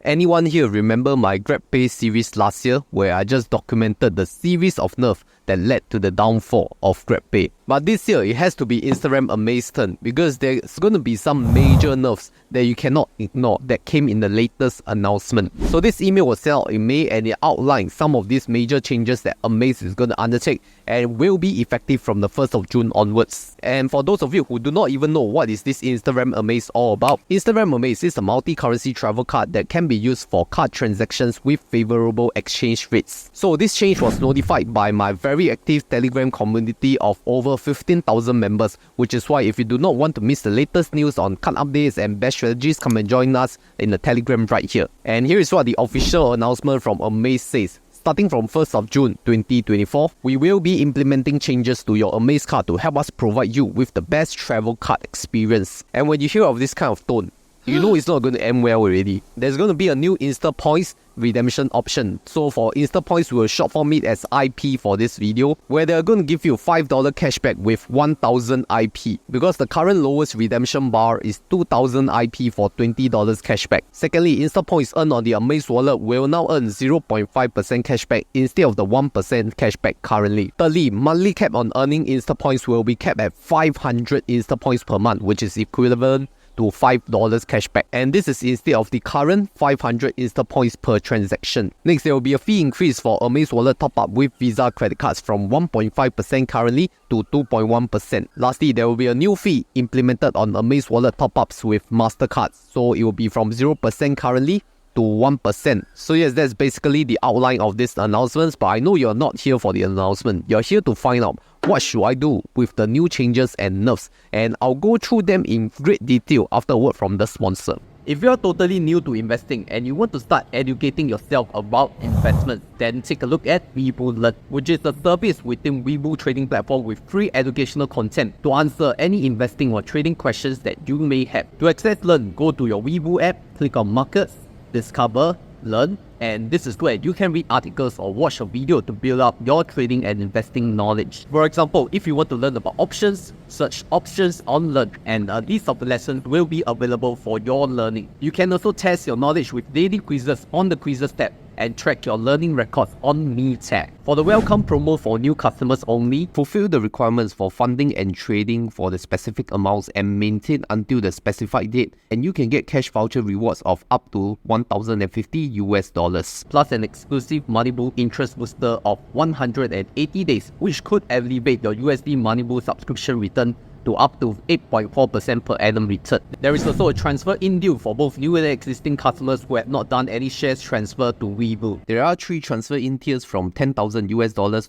Anyone here remember my GrabPay series last year where I just documented the series of nerfs that led to the downfall of GrabPay? But this year, it has to be Instarem Amaze turn because there's going to be some major nerfs that you cannot ignore that came in the latest announcement. So this email was sent out in May and it outlined some of these major changes that Amaze is going to undertake and will be effective from the 1st of June onwards. And for those of you who do not even know what is this Instarem Amaze all about, Instarem Amaze is a multi-currency travel card that can be used for card transactions with favorable exchange rates. So this change was notified by my very active Telegram community of over 15,000 members, which is why if you do not want to miss the latest news on card updates and best strategies, come and join us in the Telegram right here. And here is what the official announcement from Amaze says. Starting from 1st of June 2024, we will be implementing changes to your Amaze card to help us provide you with the best travel card experience. And when you hear of this kind of tone, you know it's not going to end well already. There's going to be a new InstaPoints redemption option. So for InstaPoints, we will short form it as IP for this video, where they're going to give you $5 cashback with 1000 IP, because the current lowest redemption bar is 2000 IP for $20 cashback. Secondly, InstaPoints earned on the Amaze wallet will now earn 0.5% cashback instead of the 1% cashback currently. Thirdly, monthly cap on earning InstaPoints will be capped at 500 InstaPoints per month, which is equivalent to $5 cashback, and this is instead of the current 500 InstaPoints per transaction. Next, there will be a fee increase for Amaze Wallet top-up with Visa credit cards from 1.5% currently to 2.1%. Lastly, there will be a new fee implemented on Amaze Wallet top-ups with Mastercard, so it will be from 0% currently to 1%. So yes, that's basically the outline of this announcements, but I know you're not here for the announcement. You're here to find out what should I do with the new changes and nerfs, and I'll go through them in great detail after a word from the sponsor. If you're totally new to investing and you want to start educating yourself about investments, then take a look at Webull Learn, which is a service within Webull trading platform with free educational content to answer any investing or trading questions that you may have. To access Learn, go to your Webull app, click on Markets, Discover, Learn, and this is where you can read articles or watch a video to build up your trading and investing knowledge. For example, if you want to learn about options, search options on Learn, and a list of the lessons will be available for your learning. You can also test your knowledge with daily quizzes on the Quizzes tab and track your learning records on Me Tag. For the welcome promo for new customers only, fulfill the requirements for funding and trading for the specific amounts and maintain until the specified date, and you can get cash voucher rewards of up to $1,050 plus an exclusive Moneybull interest booster of 180 days, which could elevate your USD Moneybull subscription return to up to 8.4% per annum return. There is also a transfer in due for both new and existing customers who have not done any shares transfer to Webull. There are 3 transfer in tiers from $10,000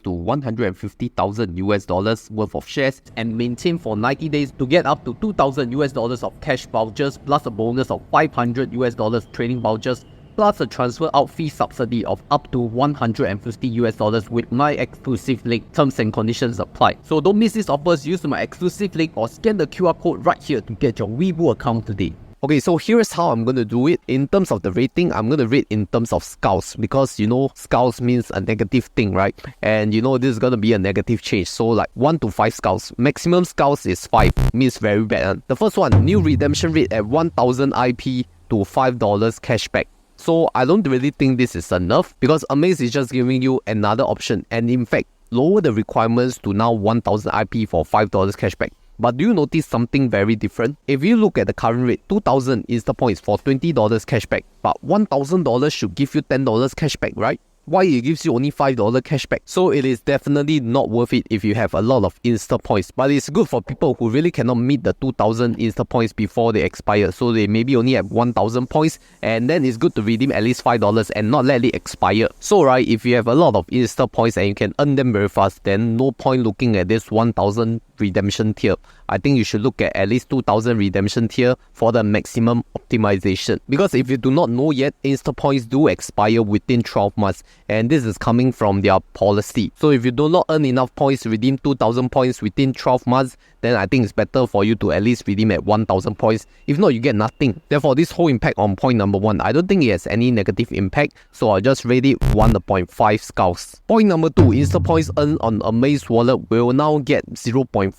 to $150,000 worth of shares, and maintain for 90 days to get up to $2,000 of cash vouchers plus a bonus of $500 trading vouchers, plus a transfer out fee subsidy of up to $150 with my exclusive link. Terms and conditions apply. So don't miss these offers. Use my exclusive link or scan the QR code right here to get your Webull account today. Okay, so here's how I'm going to do it. In terms of the rating, I'm going to rate in terms of scouts, because you know scouts means a negative thing, right? And you know this is going to be a negative change. So like 1 to 5 scouts. Maximum scouts is 5, means very bad. The first one, new redemption rate at 1000 IP to $5 cashback. So I don't really think this is enough, because Amaze is just giving you another option, and in fact lower the requirements to now 1000 IP for $5 cashback. But do you notice something very different? If you look at the current rate, 2000 InstaPoints for $20 cashback, but $1000 should give you $10 cashback, right? Why it gives you only $5 cashback? So it is definitely not worth it if you have a lot of InstaPoints, but it's good for people who really cannot meet the 2000 InstaPoints before they expire, so they maybe only have 1000 points, and then it's good to redeem at least $5 and not let it expire. So right, if you have a lot of InstaPoints and you can earn them very fast, then no point looking at this 1000 redemption tier. I think you should look at least 2000 redemption tier for the maximum optimization. Because if you do not know yet, InstaPoints do expire within 12 months. and this is coming from their policy. So if you do not earn enough points to redeem 2,000 points within 12 months, then I think it's better for you to at least redeem at 1,000 points. If not, you get nothing. Therefore, this whole impact on point number 1, I don't think it has any negative impact, so I'll just rate it 1.5 skulls. Point number 2, InstaPoints earned on Amaze wallet will now get 0.5%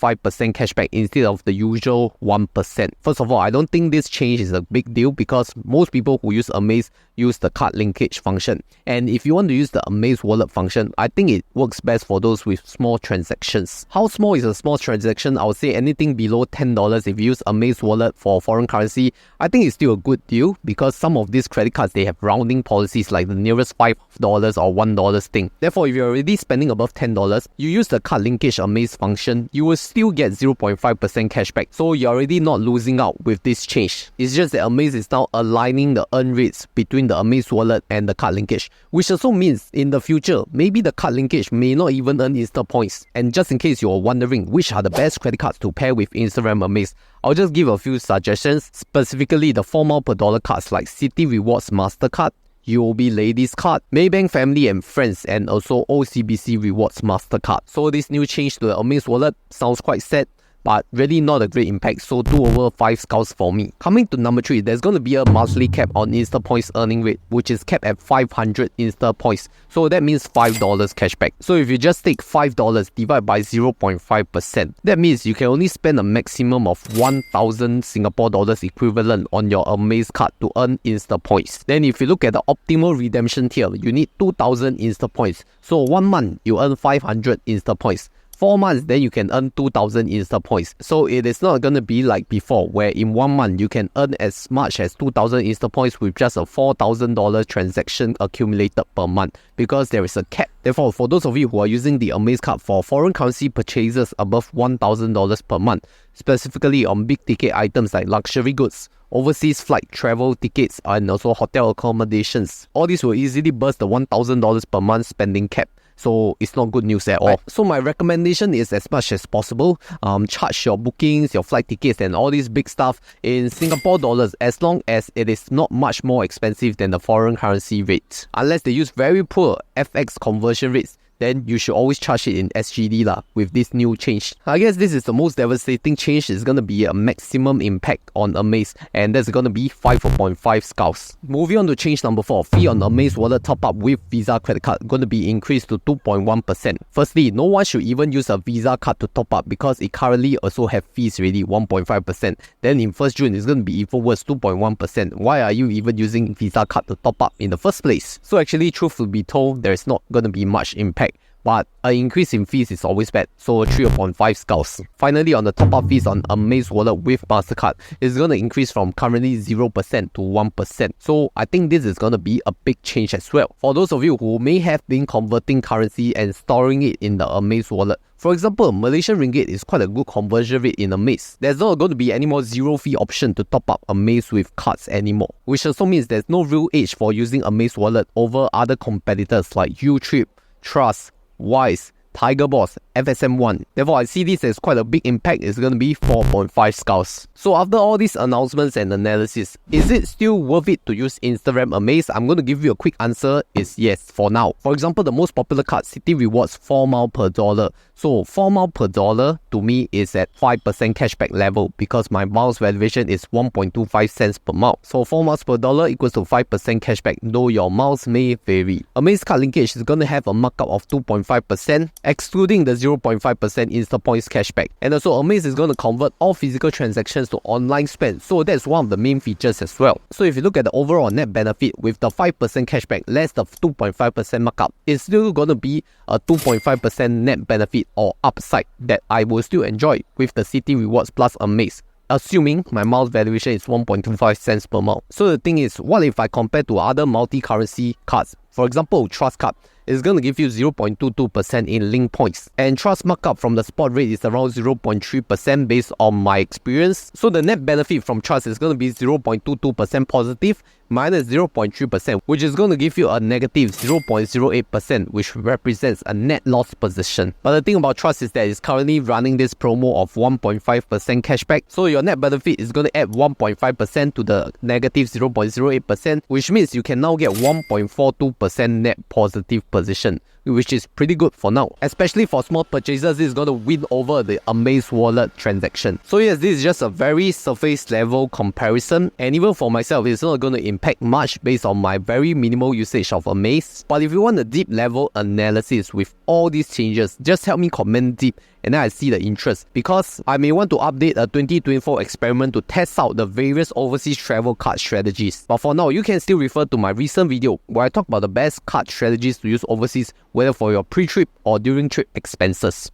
cashback instead of the usual 1%. First of all, I don't think this change is a big deal because most people who use Amaze use the card linkage function. And if you want to use the Amaze wallet function, I think it works best for those with small transactions. How small is a small transaction? I would say anything below $10 if you use Amaze wallet for foreign currency. I think it's still a good deal because some of these credit cards, they have rounding policies like the nearest $5 or $1 thing. Therefore, if you're already spending above $10, you use the card linkage Amaze function, you will still get 0.5% cashback. So you're already not losing out with this change. It's just that Amaze is now aligning the earn rates between the Amaze wallet and the card linkage, which also means in the future, maybe the card linkage may not even earn InstaPoints. And just in case you're wondering which are the best credit cards to pair with Instarem Amaze, I'll just give a few suggestions, specifically the 4 mile per dollar cards like Citi Rewards Mastercard, UOB Ladies Card, Maybank Family and Friends, and also OCBC Rewards Mastercard. So this new change to the Amaze wallet sounds quite sad, but really not a great impact, so 2/5 skulls for me. Coming to number 3, there's going to be a monthly cap on InstaPoints earning rate, which is capped at 500 InstaPoints. So that means $5 cashback. So if you just take $5 divided by 0.5%, that means you can only spend a maximum of 1,000 Singapore dollars equivalent on your Amaze card to earn InstaPoints. Then if you look at the optimal redemption tier, you need 2,000 InstaPoints. So 1 month, you earn 500 InstaPoints. 4 months, then you can earn 2,000 InstaPoints. So it is not going to be like before, where in 1 month you can earn as much as 2,000 InstaPoints with just a $4,000 transaction accumulated per month, because there is a cap. Therefore, for those of you who are using the Amaze card for foreign currency purchases above $1,000 per month, specifically on big ticket items like luxury goods, overseas flight travel tickets, and also hotel accommodations, all these will easily burst the $1,000 per month spending cap. So it's not good news at all. So my recommendation is, as much as possible, charge your bookings, your flight tickets and all this big stuff in Singapore dollars, as long as it is not much more expensive than the foreign currency rate. Unless they use very poor FX conversion rates, then you should always charge it in SGD with this new change. I guess this is the most devastating change. It's going to be a maximum impact on Amaze, and that's going to be 5.5 skulls. Moving on to change number 4, fee on Amaze wallet top up with Visa credit card going to be increased to 2.1%. Firstly, no one should even use a Visa card to top up because it currently also have fees already, 1.5%. Then in 1st June, it's going to be even worse, 2.1%. Why are you even using Visa card to top up in the first place? So actually, truth to be told, there's not going to be much impact. But an increase in fees is always bad, so 3.5 skulls. Finally, on the top-up fees on Amaze wallet with Mastercard, it's going to increase from currently 0% to 1%. So I think this is going to be a big change as well. For those of you who may have been converting currency and storing it in the Amaze wallet, for example, Malaysian Ringgit is quite a good conversion rate in Amaze. There's not going to be any more zero fee option to top up Amaze with cards anymore, which also means there's no real edge for using Amaze wallet over other competitors like Utrip, Trust, Wise, Tiger Boss, FSMOne. Therefore, I see this as quite a big impact. It's going to be 4.5 skulls. So after all these announcements and analysis, is it still worth it to use Instarem Amaze? I'm going to give you a quick answer is yes for now. For example, the most popular card, Citi Rewards 4 mile per dollar. So 4 mile per dollar to me is at 5% cashback level because my miles valuation is 1.25 cents per mile. So 4 miles per dollar equals to 5% cashback, though your miles may vary. Amaze card linkage is going to have a markup of 2.5%, excluding the 0.5% InstaPoints cashback. And also Amaze is going to convert all physical transactions to online spend. So that's one of the main features as well. So if you look at the overall net benefit with the 5% cashback less the 2.5% markup, it's still going to be a 2.5% net benefit or upside that I will still enjoy with the Citi Rewards plus Amaze, assuming my miles valuation is 1.25 cents per mile. So the thing is, what if I compare to other multi-currency cards? For example, Trust card is going to give you 0.22% in link points, and Trust markup from the spot rate is around 0.3% based on my experience. So the net benefit from Trust is going to be 0.22% positive minus 0.3%, which is going to give you a negative 0.08%, which represents a net loss position. But the thing about Trust is that it's currently running this promo of 1.5% cashback, so your net benefit is going to add 1.5% to the negative 0.08%, which means you can now get 1.42% 0% net positive position, which is pretty good for now. Especially for small purchases, this is going to win over the Amaze wallet transaction. So yes, this is just a very surface level comparison, and even for myself, it's not going to impact much based on my very minimal usage of Amaze. But if you want a deep level analysis with all these changes, just help me comment deep and then I see the interest, because I may want to update a 2024 experiment to test out the various overseas travel card strategies. But for now, you can still refer to my recent video where I talk about the best card strategies to use overseas, whether for your pre-trip or during trip expenses.